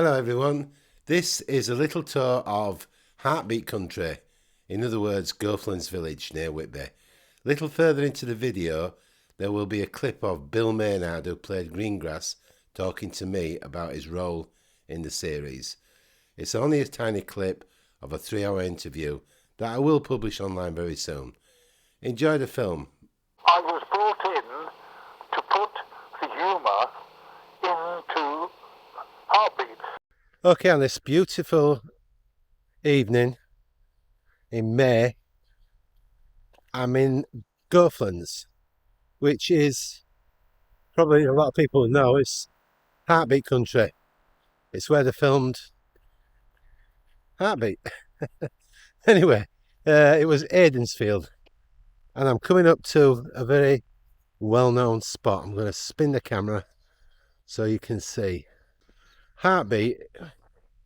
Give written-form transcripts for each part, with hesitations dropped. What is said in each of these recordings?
Hello everyone, this is a little tour of Heartbeat Country, in other words Goathland's village near Whitby. A little further into the video there will be a clip of Bill Maynard, who played Greengrass, talking to me about his role in the series. It's only a tiny clip of a 3-hour interview that I will publish online very soon. Enjoy the film. I was brought in to put the humour into Heartbeat. Okay, on this beautiful evening in May, I'm in Goathland, which is, probably a lot of people know, it's Heartbeat Country. It's where they filmed Heartbeat. Anyway, it was Aidensfield, and I'm coming up to a very well-known spot. I'm going to spin the camera so you can see. Heartbeat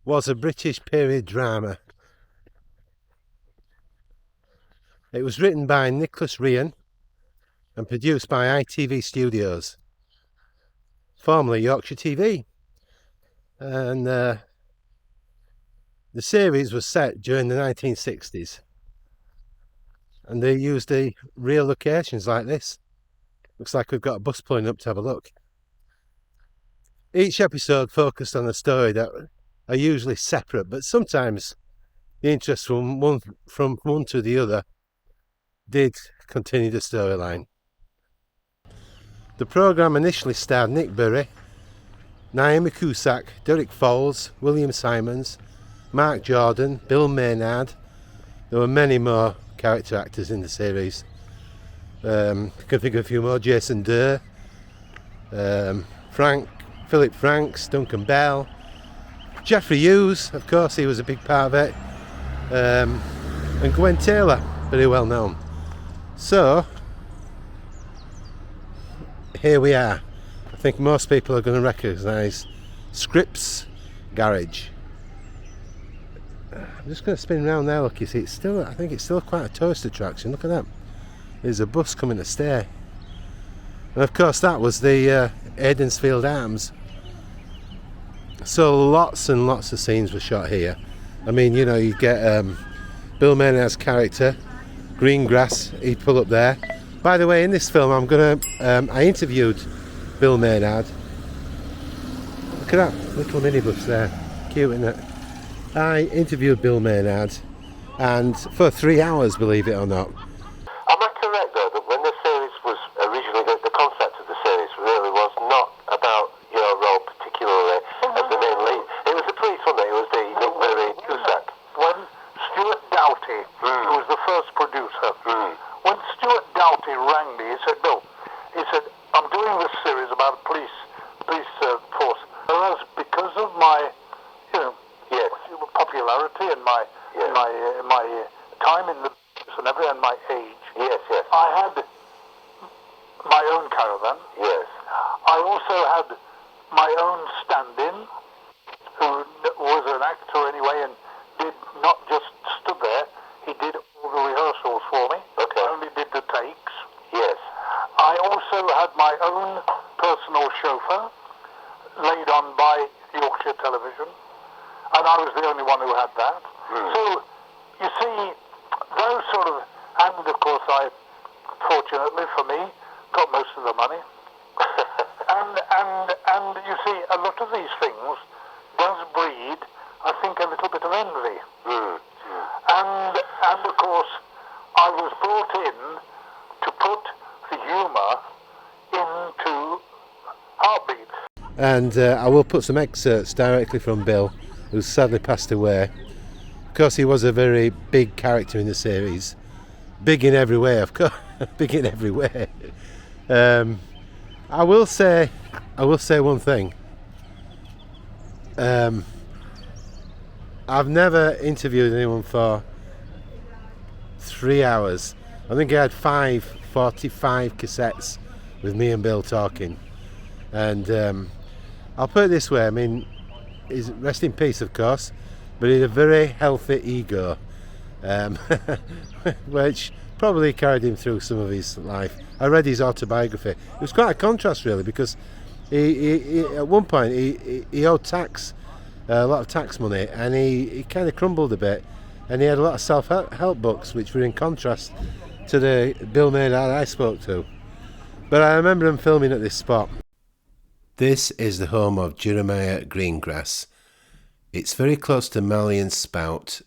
was a British period drama. It was written by Nicholas Ryan and produced by ITV Studios, formerly Yorkshire TV. And the series was set during the 1960s. And they used the real locations like this. Looks like we've got a bus pulling up to have a look. Each episode focused on a story that are usually separate, but sometimes the interest from one to the other did continue the storyline. The programme initially starred Nick Burry, Niamh Cusack, Derek Fowlds, William Simons, Mark Jordon, Bill Maynard. There were many more character actors in the series. I can think of a few more. Jason Durr, Philip Franks, Duncan Bell, Geoffrey Hughes, of course, he was a big part of it, and Gwen Taylor, very well known. So here we are. I think most people are going to recognise Scripps Garage. I'm just going to spin around there. Look, you see, I think it's still quite a tourist attraction. Look at that. There's a bus coming to stay. And of course that was the Aidensfield Arms. So lots and lots of scenes were shot here. I mean, you know, you get Bill Maynard's character, Greengrass, he'd pull up there. By the way, in this film I interviewed Bill Maynard. Look at that little minibus there. Cute, isn't it? I interviewed Bill Maynard, and for 3 hours, believe it or not. Am I correct though that when the series was originally, the concept of the series really was not about your role particularly as the main lead? It was the priest, wasn't it? It was the Nick Burry Cusack. When Stuart Doughty, who was the first producer, when Stuart Doughty rang me, he said, Bill, I'm doing this series about a police force. Whereas because of my, popularity and my time in the and everything and my age, I had my own caravan. Yes. I also had my own stand-in, who was an actor anyway, and did not just stood there. He did all the rehearsals for me. Okay. Only did the takes. Yes. I also had my own personal chauffeur, laid on by Yorkshire Television, and I was the only one who had that. So, you see, those sort of, and of course I, fortunately for me, got most of the money. and you see, a lot of these things does breed, I think, a little bit of envy. And of course, I was brought in to put the humour into Heartbeat. And I will put some excerpts directly from Bill, who's sadly passed away. Of course, he was a very big character in the series. Big in every way, of course. Big in every way. I will say one thing. I've never interviewed anyone for 3 hours. I think I had 45 cassettes with me and Bill talking. And I'll put it this way, I mean, he's rest in peace, of course, but he had a very healthy ego, which probably carried him through some of his life. I read his autobiography. It was quite a contrast, really, because he at one point he owed tax a lot of tax money, and he kind of crumbled a bit, and he had a lot of self-help books which were in contrast to the Bill Maynard I spoke to. But I remember him filming at this spot. This is the home of Jeremiah Greengrass. It's very close to Mallion's Spout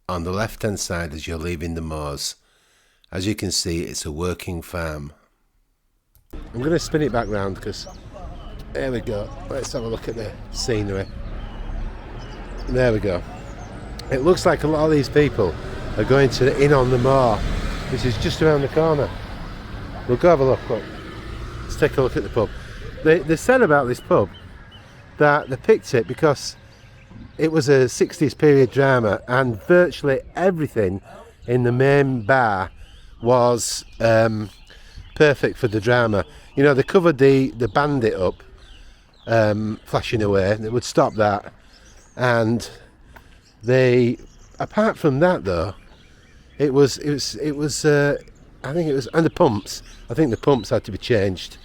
on the left hand side as you're leaving the moors. As you can see, it's a working farm. I'm going to spin it back round because there we go. Let's have a look at the scenery. There we go. It looks like a lot of these people are going to the Inn on the Moor, which is just around the corner. We'll go have a look. Let's take a look at the pub. They said about this pub that they picked it because it was a 60s period drama, and virtually everything in the main bar was perfect for the drama. You know, they covered the bandit up, flashing away. They would stop that, and they, apart from that though, it was I think it was, and the pumps. I think the pumps had to be changed.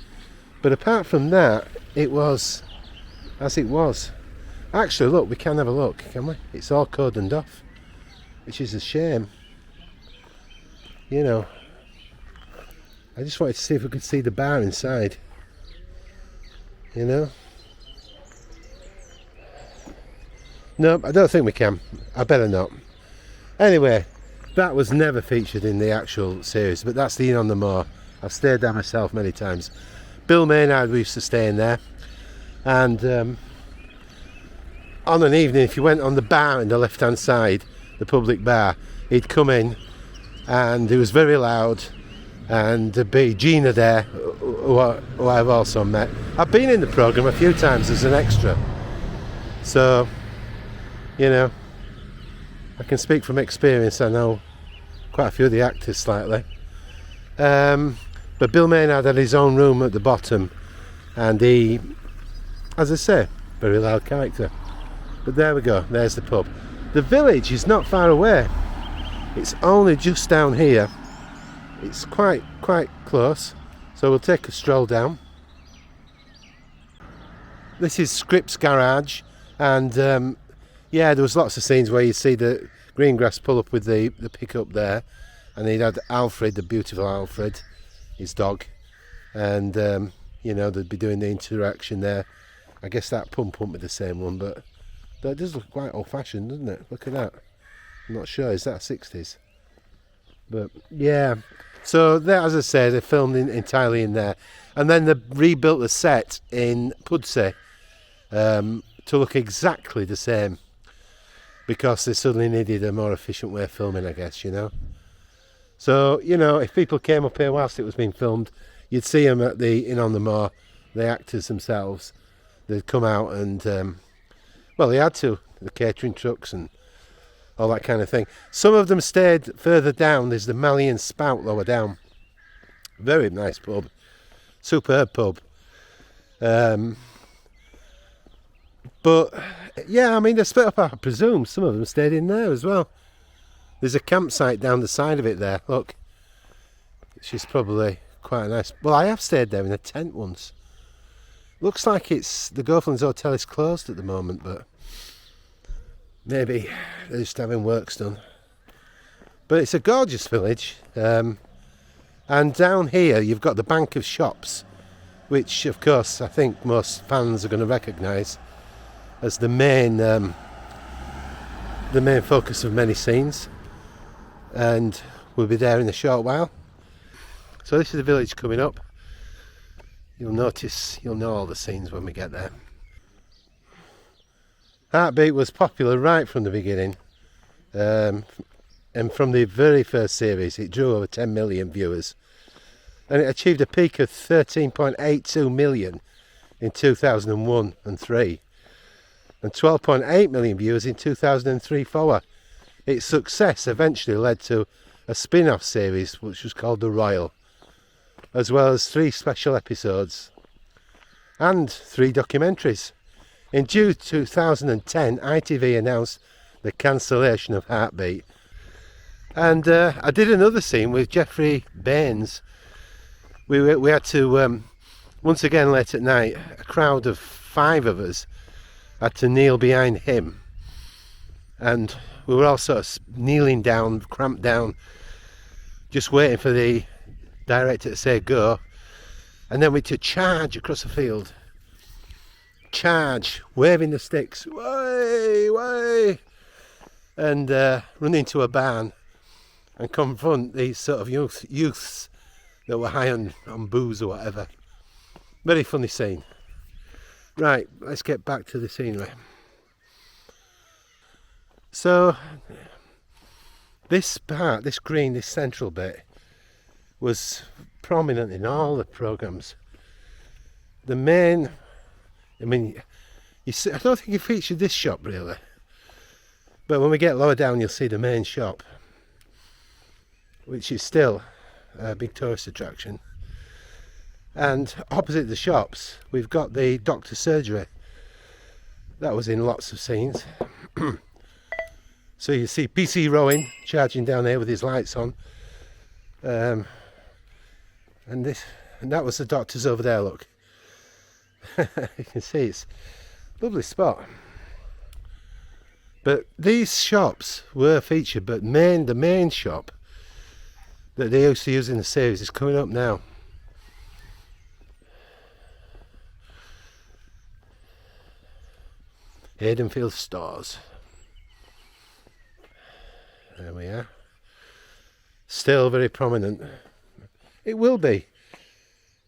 But apart from that, it was as it was. Actually, look, we can have a look, can we? It's all cordoned off, which is a shame. You know, I just wanted to see if we could see the bar inside. You know? No, I don't think we can. I better not. Anyway, that was never featured in the actual series, but that's the Inn on the Moor. I've stayed there myself many times. Bill Maynard, we used to stay in there, and on an evening, if you went on the bar in the left hand side, the public bar, he'd come in and it was very loud, and there'd be Gina there, who I've also met. I've been in the programme a few times as an extra, so you know, I can speak from experience. I know quite a few of the actors slightly. But Bill Maynard had his own room at the bottom, and he, as I say, very loud character. But there we go, there's the pub. The village is not far away. It's only just down here. It's quite close, so we'll take a stroll down. This is Scripps Garage, and yeah, there was lots of scenes where you see the Greengrass pull up with the pickup there, and he'd had Alfred, the beautiful Alfred, his dog, and you know, they'd be doing the interaction there. I guess that pump won't be the same one, but that does look quite old-fashioned, doesn't it? Look at that. I'm not sure, is that 60s? But yeah, so there, as I said, they filmed entirely in there, and then they rebuilt the set in Pudsey to look exactly the same, because they suddenly needed a more efficient way of filming, I guess, you know. So, you know, if people came up here whilst it was being filmed, you'd see them at the Inn on the Moor, the actors themselves. They'd come out and, well, they had to, the catering trucks and all that kind of thing. Some of them stayed further down. There's the Mallion's Spout lower down. Very nice pub. Superb pub. But, yeah, I mean, they're split up, I presume. Some of them stayed in there as well. There's a campsite down the side of it there, look. She's probably quite nice. Well, I have stayed there in a tent once. Looks like it's, the Goathland Hotel is closed at the moment, but maybe they're just having works done. But it's a gorgeous village. And down here you've got the bank of shops, which of course I think most fans are going to recognise as the main focus of many scenes, and we'll be there in a short while. So this is the village coming up. You'll notice, you'll know all the scenes when we get there. Heartbeat was popular right from the beginning, and from the very first series it drew over 10 million viewers, and it achieved a peak of 13.82 million in 2001 and 3, and 12.8 million viewers in 2003-4. Its success eventually led to a spin-off series which was called The Royal, as well as 3 special episodes and 3 documentaries. In June 2010, ITV announced the cancellation of Heartbeat, and I did another scene with Geoffrey Hughes. We had to once again late at night, a crowd of 5 of us had to kneel behind him, and we were all sort of kneeling down, cramped down, just waiting for the director to say go, and then we to charge across the field, charge, waving the sticks, way, way, and run into a barn and confront these sort of youths that were high on booze or whatever. Very funny scene. Right, let's get back to the scenery. So this part, this green, this central bit was prominent in all the programmes. The main, I mean, you see, I don't think you featured this shop really, but when we get lower down you'll see the main shop, which is still a big tourist attraction. And opposite the shops we've got the doctor's surgery. That was in lots of scenes. So you see PC Rowan charging down there with his lights on, and that was the doctor's over there, look. You can see it's a lovely spot. But these shops were featured, but the main shop that they used to use in the series is coming up now. Aidensfield stores. There we are. Still very prominent. It will be.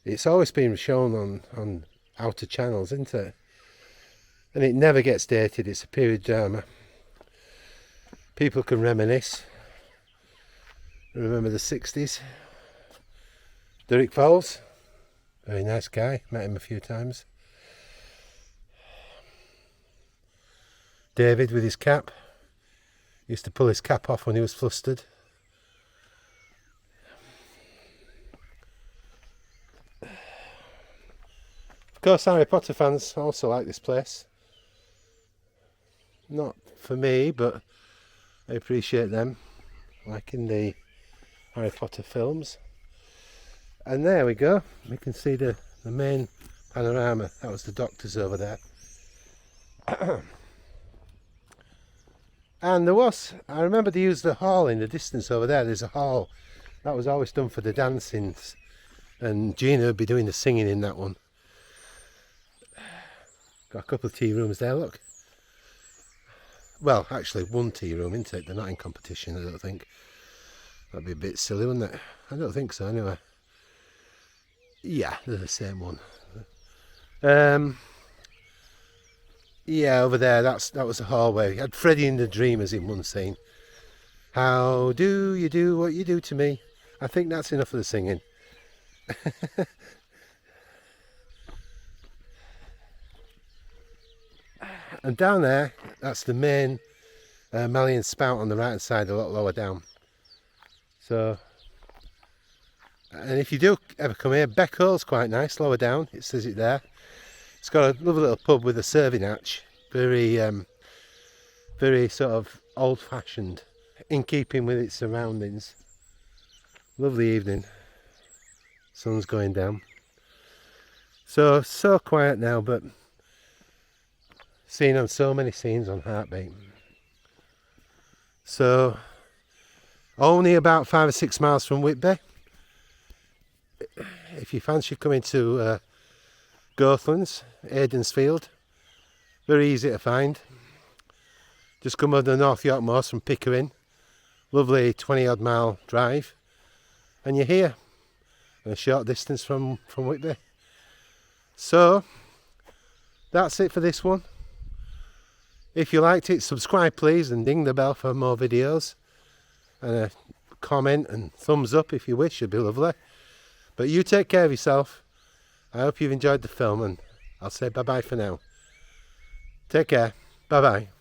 It's always been shown on outer channels, isn't it? And it never gets dated. It's a period drama. People can reminisce. Remember the 60s. Derek Fowlds, very nice guy, met him a few times. David with his cap, used to pull his cap off when he was flustered. Of course, Harry Potter fans also like this place. Not for me, but I appreciate them liking the Harry Potter films. And there we go, we can see the main panorama. That was the doctor's over there. And there was, I remember they used the hall in the distance over there. There's a hall that was always done for the dancings, and Gina would be doing the singing in that one. Got a couple of tea rooms there, look. Well, actually one tea room, isn't it? They're not in competition, I don't think. That'd be a bit silly, wouldn't it? I don't think so, anyway. Yeah, they're the same one. Yeah, over there, that was the hallway. You had Freddie and the Dreamers in one scene. How do you do what you do to me? I think that's enough of the singing. And down there, that's the main Malian spout on the right hand side, a lot lower down. So, and if you do ever come here, Beckhole's quite nice, lower down, it says it there. It's got a lovely little pub with a serving hatch, very sort of old fashioned, in keeping with its surroundings. Lovely evening, sun's going down. So quiet now, but seen on so many scenes on Heartbeat. So only about 5 or 6 miles from Whitby. If you fancy coming to Goathland, Aidensfield, very easy to find. Just come over the North York Moors from Pickering, lovely 20 odd mile drive, and you're here, a short distance from Whitby. So that's it for this one. If you liked it, subscribe please and ding the bell for more videos, and a comment and thumbs up if you wish, it'd be lovely. But you take care of yourself. I hope you've enjoyed the film, and I'll say bye bye for now. Take care. Bye bye.